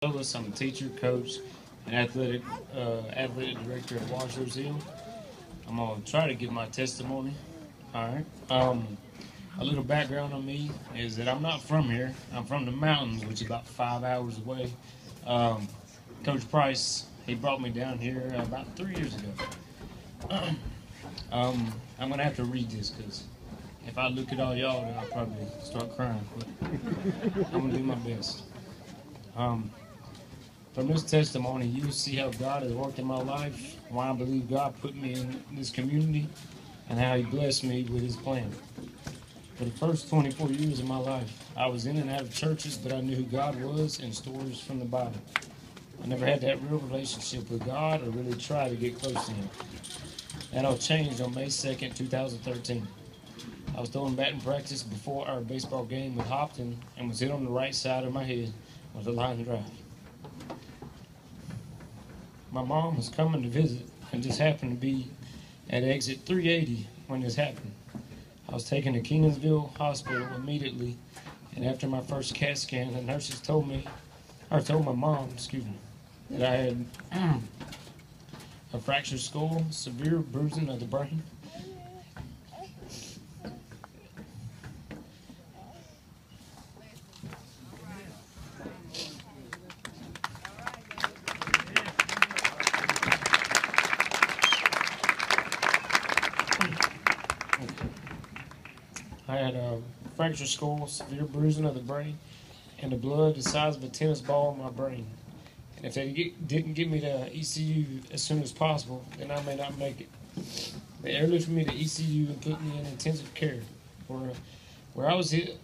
Lovelace. I'm a teacher, coach, and athletic director at Washers Hill. I'm gonna try to give my testimony. All right. A little background on me is that I'm not from here. I'm from the mountains, which is about 5 hours away. Um, Coach Price, he brought me down here about 3 years ago. I'm gonna have to read this because if I look at all y'all, then I'll probably start crying. But I'm gonna do my best. Um, From this testimony, you will see how God has worked in my life, why I believe God put me in this community, and how He blessed me with His plan. For the first 24 years of my life, I was in and out of churches, but I knew who God was and stories from the Bible. I never had that real relationship with God or really tried to get close to Him. That all changed on May 2nd, 2013. I was throwing batting practice before our baseball game with Hopton and was hit on the right side of my head with a line drive. My mom was coming to visit and just happened to be at exit 380 when this happened. I was taken to Kenansville Hospital immediately, and after my first CAT scan, the nurses told my mom, that I had a fractured skull, severe bruising of the brain. I had a fractured skull, severe bruising of the brain, and the blood the size of a tennis ball in my brain. And if they didn't get me to ECU as soon as possible, then I may not make it. They airlifted me to ECU and put me in intensive care, where I was hit,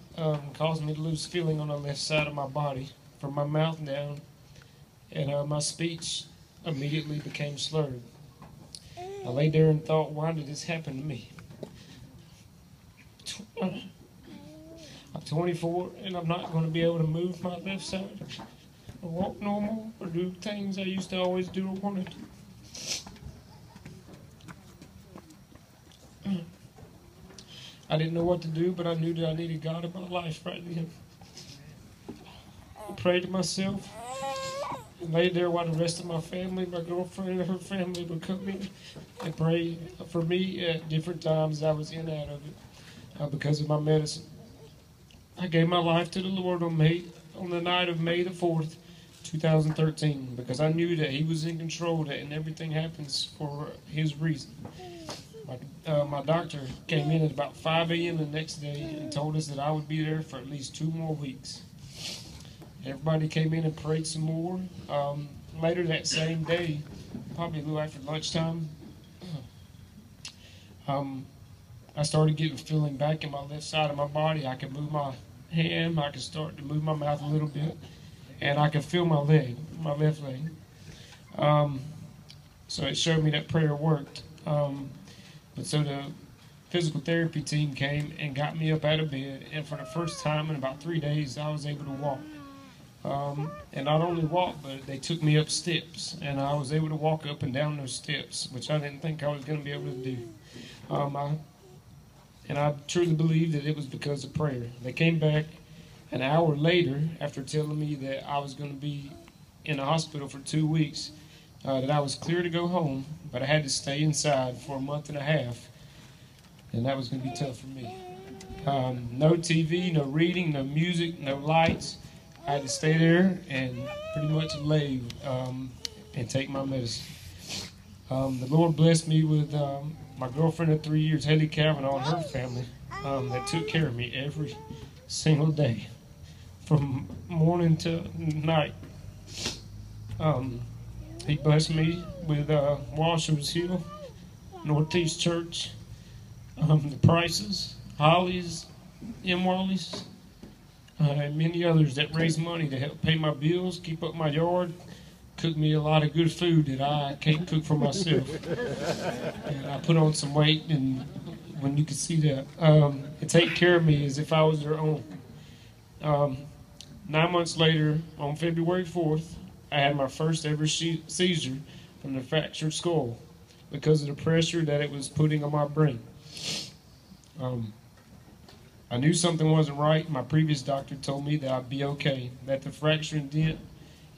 caused me to lose feeling on the left side of my body, from my mouth down, and my speech immediately became slurred. I lay there and thought, why did this happen to me? I'm 24 and I'm not going to be able to move my left side or walk normal or do things I used to always do or wanted to. I didn't know what to do, but I knew that I needed God in my life right then. I prayed to myself and laid there while the rest of my family, my girlfriend and her family would come in and pray for me at different times I was in and out of it. Because of my medicine. I gave my life to the Lord on the night of May the 4th, 2013, because I knew that He was in control, and everything happens for His reason. My doctor came in at about 5 a.m. the next day and told us that I would be there for at least 2 more weeks. Everybody came in and prayed some more. Later that same day, probably a little after lunchtime, I started getting feeling back in my left side of my body. I could move my hand, I could start to move my mouth a little bit, and I could feel my left leg. So it showed me that prayer worked. But so the physical therapy team came and got me up out of bed, and for the first time in about 3 days, I was able to walk. And not only walk, but they took me up steps, and I was able to walk up and down those steps, which I didn't think I was going to be able to do. And I truly believe that it was because of prayer. They came back an hour later after telling me that I was going to be in the hospital for 2 weeks, that I was clear to go home, but I had to stay inside for a month and a half, and that was going to be tough for me. No TV, no reading, no music, no lights. I had to stay there and pretty much lay and take my medicine. The Lord blessed me with my girlfriend of 3 years, Haley Kavanaugh, and her family that took care of me every single day, from morning to night. He blessed me with Washers Hill, Northeast Church, the Prices, Hollies, M. Wally's, and many others that raised money to help pay my bills, keep up my yard, cook me a lot of good food that I can't cook for myself. And I put on some weight, and when you can see that, and take care of me as if I was their own. 9 months later, on February 4th, I had my first ever seizure from the fractured skull because of the pressure that it was putting on my brain. I knew something wasn't right. My previous doctor told me that I'd be okay, that the fracture and dent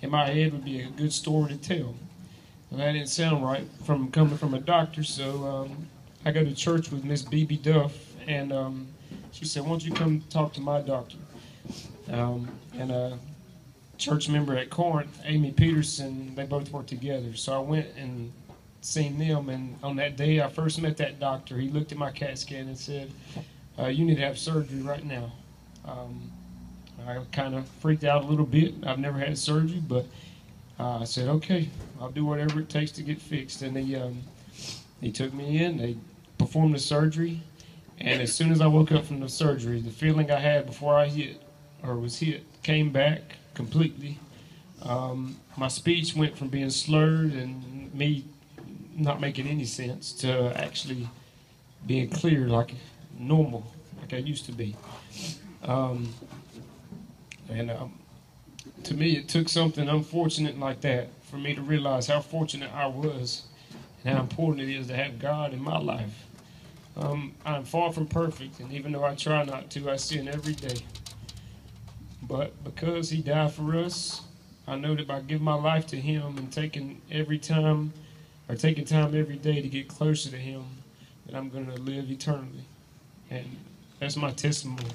in my head would be a good story to tell. And that didn't sound right from coming from a doctor, so I go to church with Miss B.B. Duff, and she said, "Why don't you come talk to my doctor?" And a church member at Corinth, Amy Peterson, they both worked together. So I went and seen them, and on that day I first met that doctor, he looked at my CAT scan and said, "You need to have surgery right now." I kind of freaked out a little bit. I've never had surgery, but I said, "Okay, I'll do whatever it takes to get fixed." And he took me in, they performed the surgery, and as soon as I woke up from the surgery, the feeling I had before I was hit came back completely. My speech went from being slurred and me not making any sense to actually being clear, like normal, like I used to be. To me, it took something unfortunate like that for me to realize how fortunate I was and how important it is to have God in my life. I'm far from perfect, and even though I try not to, I sin every day. But because He died for us, I know that by giving my life to Him and taking time every day to get closer to Him, that I'm going to live eternally. And that's my testimony.